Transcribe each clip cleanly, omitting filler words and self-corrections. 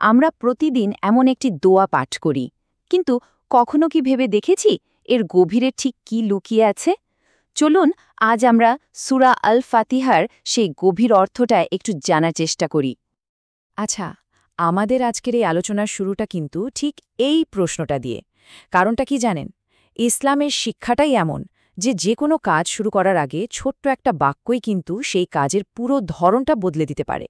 আমরা প্রতিদিন এমন একটি দোয়া পাঠ করি, কিন্তু কখনো কি ভেবে দেখেছি এর গভীরে ঠিক কি লুকিয়ে আছে? চলুন আজ আমরা সূরা আল ফাতিহার সেই গভীর অর্থটা একটু জানার চেষ্টা করি। আচ্ছা, আমাদের আজকের এই আলোচনার শুরুটা কিন্তু ঠিক এই প্রশ্নটা দিয়ে। কারণটা কি জানেন? ইসলামের শিক্ষাটাই এমন যে কোনো কাজ শুরু করার আগে ছোট্ট একটা বাক্যই কিন্তু সেই কাজের পুরো ধরনটা বদলে দিতে পারে।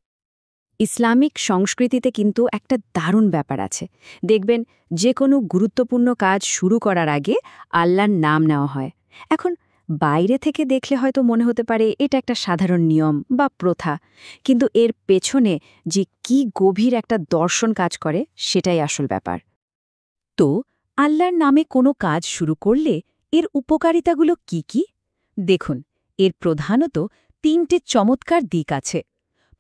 ইসলামিক সংস্কৃতিতে কিন্তু একটা দারুণ ব্যাপার আছে। দেখবেন যে কোনো গুরুত্বপূর্ণ কাজ শুরু করার আগে আল্লাহর নাম নেওয়া হয়। এখন বাইরে থেকে দেখলে হয়তো মনে হতে পারে এটা একটা সাধারণ নিয়ম বা প্রথা, কিন্তু এর পেছনে যে কি গভীর একটা দর্শন কাজ করে সেটাই আসল ব্যাপার। তো আল্লাহর নামে কোনো কাজ শুরু করলে এর উপকারিতাগুলো কি কি? দেখুন, এর প্রধানত তিনটে চমৎকার দিক আছে।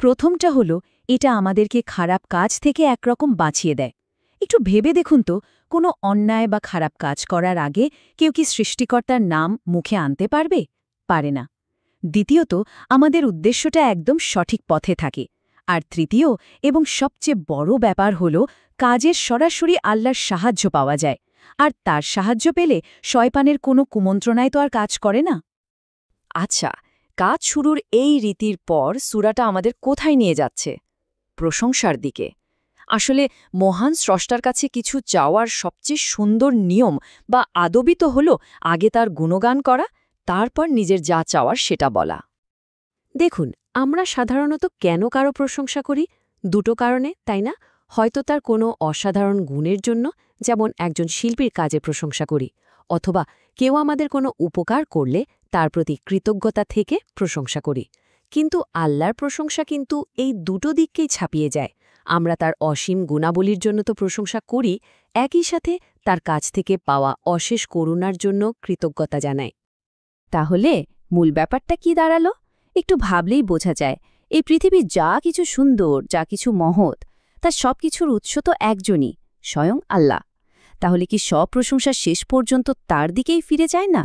প্রথমটা হলো এটা আমাদেরকে খারাপ কাজ থেকে একরকম বাঁচিয়ে দেয়। একটু ভেবে দেখুন তো, কোনো অন্যায় বা খারাপ কাজ করার আগে কেউ কি সৃষ্টিকর্তার নাম মুখে আনতে পারবে? পারে না। দ্বিতীয়ত, আমাদের উদ্দেশ্যটা একদম সঠিক পথে থাকে। আর তৃতীয় এবং সবচেয়ে বড় ব্যাপার হলো কাজের সরাসরি আল্লাহর সাহায্য পাওয়া যায়। আর তার সাহায্য পেলে শয়তানের কোনো কুমন্ত্রণায় তো আর কাজ করে না। আচ্ছা, কাজ শুরুর এই রীতির পর সূরাটা আমাদের কোথায় নিয়ে যাচ্ছে? প্রশংসার দিকে। আসলে মহান স্রষ্টার কাছে কিছু চাওয়ার সবচেয়ে সুন্দর নিয়ম বা আদবই তো হল আগে তার গুণগান করা, তারপর নিজের যা চাওয়ার সেটা বলা। দেখুন, আমরা সাধারণত কেন কারো প্রশংসা করি? দুটো কারণে, তাই না? হয়তো তার কোনো অসাধারণ গুণের জন্য, যেমন একজন শিল্পীর কাজে প্রশংসা করি, অথবা কেউ আমাদের কোনো উপকার করলে তার প্রতি কৃতজ্ঞতা থেকে প্রশংসা করি। কিন্তু আল্লাহর প্রশংসা কিন্তু এই দুটো দিককেই ছাপিয়ে যায়। আমরা তার অসীম গুণাবলীর জন্য তো প্রশংসা করি, একই সাথে তার কাছ থেকে পাওয়া অশেষ করুণার জন্য কৃতজ্ঞতা জানাই। তাহলে মূল ব্যাপারটা কি দাঁড়ালো? একটু ভাবলেই বোঝা যায়, এই পৃথিবীর যা কিছু সুন্দর, যা কিছু মহৎ, তার সব কিছুর উৎস তো একজনই, স্বয়ং আল্লাহ। তাহলে কি সব প্রশংসা শেষ পর্যন্ত তার দিকেই ফিরে যায় না?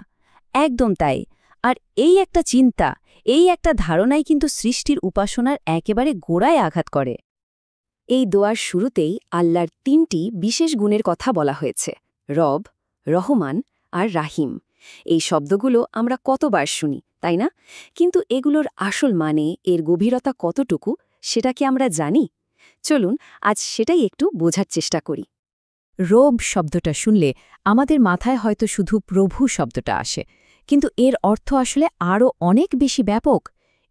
একদম তাই। আর এই একটা চিন্তা, এই একটা ধারণাই কিন্তু সৃষ্টির উপাসনার একেবারে গোড়ায় আঘাত করে। এই দোয়ার শুরুতেই আল্লাহর তিনটি বিশেষ গুণের কথা বলা হয়েছে: রব, রহমান আর রাহিম। এই শব্দগুলো আমরা কতবার শুনি, তাই না? কিন্তু এগুলোর আসল মানে, এর গভীরতা কতটুকু, সেটা কি আমরা জানি? চলুন আজ সেটাই একটু বোঝার চেষ্টা করি। রব শব্দটা শুনলে আমাদের মাথায় হয়তো শুধু প্রভু শব্দটা আসে, কিন্তু এর অর্থ আসলে আরও অনেক বেশি ব্যাপক।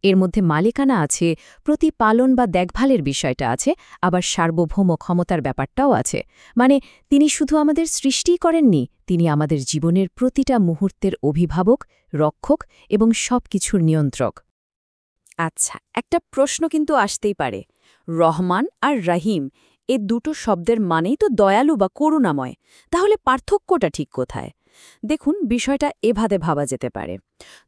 এর মধ্যে মালিকানা আছে, প্রতিপালন বা দেখভালের বিষয়টা আছে, আবার সার্বভৌম ক্ষমতার ব্যাপারটাও আছে। মানে তিনি শুধু আমাদের সৃষ্টিই করেননি, তিনি আমাদের জীবনের প্রতিটা মুহূর্তের অভিভাবক, রক্ষক এবং সবকিছুর নিয়ন্ত্রক। আচ্ছা, একটা প্রশ্ন কিন্তু আসতেই পারে, রহমান আর রাহিম এ দুটো শব্দের মানেই তো দয়ালু বা করুণাময়, তাহলে পার্থক্যটা ঠিক কোথায়? দেখুন, বিষয়টা এভাবে ভাবা যেতে পারে।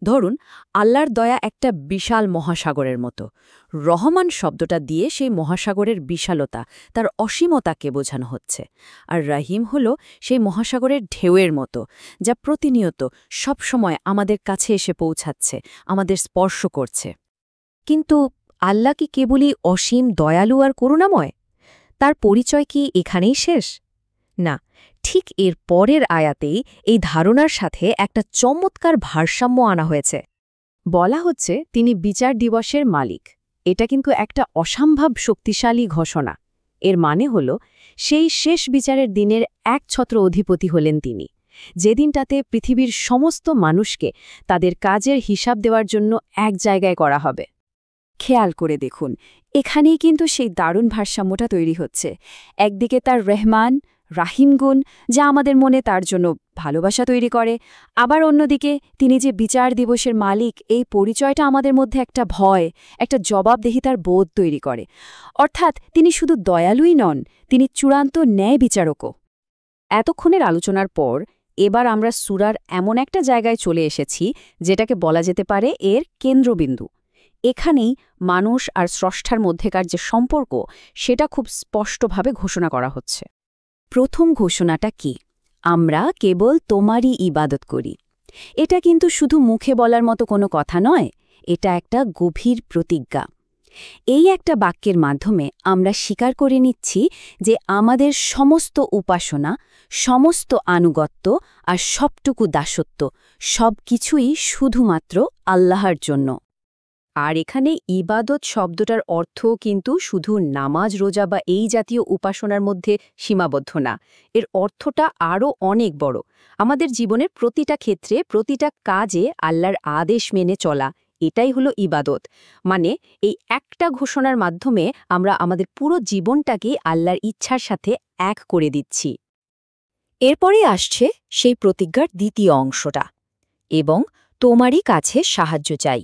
ধরুন, আল্লাহর দয়া একটা বিশাল মহাসাগরের মতো। রহমান শব্দটা দিয়ে সেই মহাসাগরের বিশালতা, তার অসীমতাকে বোঝানো হচ্ছে। আর রাহিম হল সেই মহাসাগরের ঢেউয়ের মতো, যা প্রতিনিয়ত সবসময় আমাদের কাছে এসে পৌঁছাচ্ছে, আমাদের স্পর্শ করছে। কিন্তু আল্লাহ কি কেবলই অসীম দয়ালু আর করুণাময়? তার পরিচয় কি এখানেই শেষ? না, ঠিক এর পরের আয়াতেই এই ধারণার সাথে একটা চমৎকার ভারসাম্য আনা হয়েছে। বলা হচ্ছে তিনি বিচার দিবসের মালিক। এটা কিন্তু একটা অসম্ভব শক্তিশালী ঘোষণা। এর মানে হল সেই শেষ বিচারের দিনের একছত্র অধিপতি হলেন তিনি, যেদিনটাতে পৃথিবীর সমস্ত মানুষকে তাদের কাজের হিসাব দেওয়ার জন্য এক জায়গায় করা হবে। খেয়াল করে দেখুন, এখানেই কিন্তু সেই দারুণ ভারসাম্যটা তৈরি হচ্ছে। একদিকে তার রহমান, রাহিম গুণ, যা আমাদের মনে তার জন্য ভালোবাসা তৈরি করে, আবার অন্যদিকে তিনি যে বিচার দিবসের মালিক, এই পরিচয়টা আমাদের মধ্যে একটা ভয়, একটা জবাবদিহিতার বোধ তৈরি করে। অর্থাৎ তিনি শুধু দয়ালুই নন, তিনি চূড়ান্ত ন্যায় বিচারকও। এতক্ষণের আলোচনার পর এবার আমরা সূরার এমন একটা জায়গায় চলে এসেছি যেটাকে বলা যেতে পারে এর কেন্দ্রবিন্দু। এখানেই মানুষ আর স্রষ্টার মধ্যেকার যে সম্পর্ক, সেটা খুব স্পষ্টভাবে ঘোষণা করা হচ্ছে। প্রথম ঘোষণাটা কি? আমরা কেবল তোমারই ইবাদত করি। এটা কিন্তু শুধু মুখে বলার মতো কোনো কথা নয়, এটা একটা গভীর প্রতিজ্ঞা। এই একটা বাক্যের মাধ্যমে আমরা স্বীকার করে নিচ্ছি যে আমাদের সমস্ত উপাসনা, সমস্ত আনুগত্য আর সবটুকু দাসত্ব সব কিছুই শুধুমাত্র আল্লাহর জন্য। আর এখানে ইবাদত শব্দটার অর্থ কিন্তু শুধু নামাজ, রোজা বা এই জাতীয় উপাসনার মধ্যে সীমাবদ্ধ না। এর অর্থটা আরও অনেক বড়। আমাদের জীবনের প্রতিটা ক্ষেত্রে, প্রতিটা কাজে আল্লাহর আদেশ মেনে চলা, এটাই হলো ইবাদত। মানে এই একটা ঘোষণার মাধ্যমে আমরা আমাদের পুরো জীবনটাকে আল্লাহর ইচ্ছার সাথে এক করে দিচ্ছি। এরপরে আসছে সেই প্রতিজ্ঞার দ্বিতীয় অংশটা, এবং তোমারই কাছে সাহায্য চাই।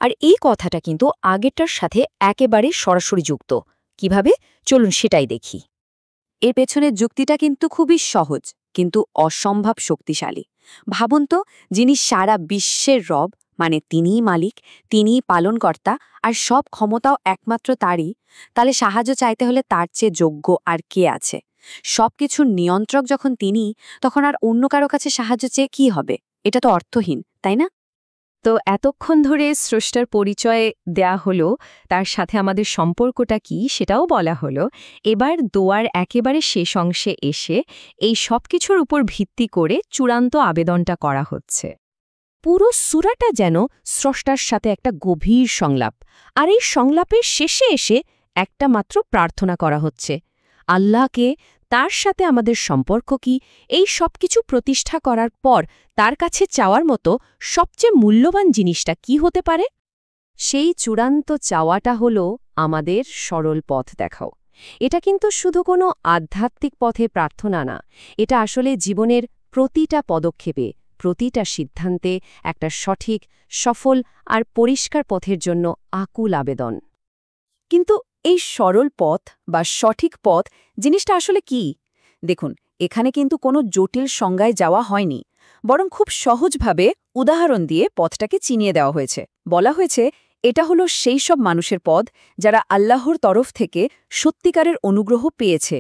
আর এই কথাটা কিন্তু আগেরটার সাথে একেবারে সরাসরি যুক্ত। কিভাবে? চলুন সেটাই দেখি। এর পেছনের যুক্তিটা কিন্তু খুবই সহজ, কিন্তু অসম্ভব শক্তিশালী। ভাবুন তো, যিনি সারা বিশ্বের রব, মানে তিনিই মালিক, তিনিই পালনকর্তা, আর সব ক্ষমতাও একমাত্র তারই, তাহলে সাহায্য চাইতে হলে তার চেয়ে যোগ্য আর কে আছে? সবকিছুর নিয়ন্ত্রক যখন তিনি, তখন আর অন্য কারো কাছে সাহায্য চেয়ে কি হবে? এটা তো অর্থহীন, তাই না? তো এতক্ষণ ধরে স্রষ্টার পরিচয় দেয়া হলো, তার সাথে আমাদের সম্পর্কটা কি সেটাও বলা হলো। এবার দোয়ার একেবারে শেষ অংশে এসে এই সব কিছুর উপর ভিত্তি করে চূড়ান্ত আবেদনটা করা হচ্ছে। পুরো সূরাটা যেন স্রষ্টার সাথে একটা গভীর সংলাপ, আর এই সংলাপের শেষে এসে একটা মাত্র প্রার্থনা করা হচ্ছে। আল্লাহকে, তার সাথে আমাদের সম্পর্ক কি, এই সব কিছু প্রতিষ্ঠা করার পর তার কাছে চাওয়ার মতো সবচেয়ে মূল্যবান জিনিসটা কি হতে পারে? সেই চূড়ান্ত চাওয়াটা হলো আমাদের সরল পথ দেখাও। এটা কিন্তু শুধু কোনো আধ্যাত্মিক পথে প্রার্থনা না, এটা আসলে জীবনের প্রতিটা পদক্ষেপে, প্রতিটা সিদ্ধান্তে একটা সঠিক, সফল আর পরিষ্কার পথের জন্য আকুল আবেদন। কিন্তু এই সরল পথ বা সঠিক পথ জিনিসটা আসলে কি? দেখুন, এখানে কিন্তু কোনো জটিল সংজ্ঞায় যাওয়া হয়নি, বরং খুব সহজভাবে উদাহরণ দিয়ে পথটাকে চিনিয়ে দেওয়া হয়েছে। বলা হয়েছে এটা হলো সেই সব মানুষের পথ যারা আল্লাহর তরফ থেকে সত্যিকারের অনুগ্রহ পেয়েছে।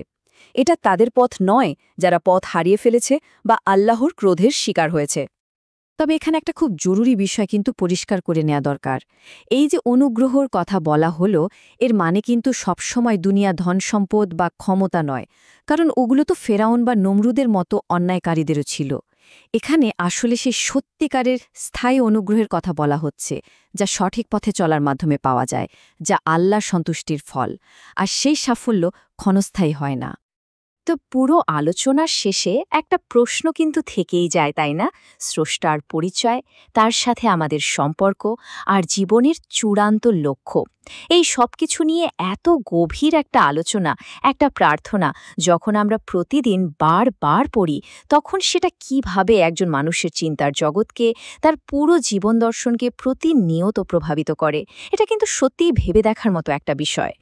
এটা তাদের পথ নয় যারা পথ হারিয়ে ফেলেছে বা আল্লাহর ক্রোধের শিকার হয়েছে। তবে এখানে একটা খুব জরুরি বিষয় কিন্তু পরিষ্কার করে নেওয়া দরকার। এই যে অনুগ্রহর কথা বলা হলো, এর মানে কিন্তু সবসময় দুনিয়া ধনসম্পদ বা ক্ষমতা নয়, কারণ ওগুলো তো ফেরাউন বা নমরুদের মতো অন্যায়কারীদেরও ছিল। এখানে আসলে সেই সত্যিকারের স্থায়ী অনুগ্রহের কথা বলা হচ্ছে, যা সঠিক পথে চলার মাধ্যমে পাওয়া যায়, যা আল্লাহর সন্তুষ্টির ফল, আর সেই সাফল্য ক্ষণস্থায়ী হয় না। তো পুরো আলোচনার শেষে একটা প্রশ্ন কিন্তু থেকেই যায়, তাই না? স্রষ্টার পরিচয়, তার সাথে আমাদের সম্পর্ক আর জীবনের চূড়ান্ত লক্ষ্য, এই সব কিছু নিয়ে এত গভীর একটা আলোচনা, একটা প্রার্থনা যখন আমরা প্রতিদিন বারবার পড়ি, তখন সেটা কিভাবে একজন মানুষের চিন্তার জগৎকে, তার পুরো জীবন দর্শনকে প্রতিনিয়ত প্রভাবিত করে, এটা কিন্তু সত্যিই ভেবে দেখার মতো একটা বিষয়।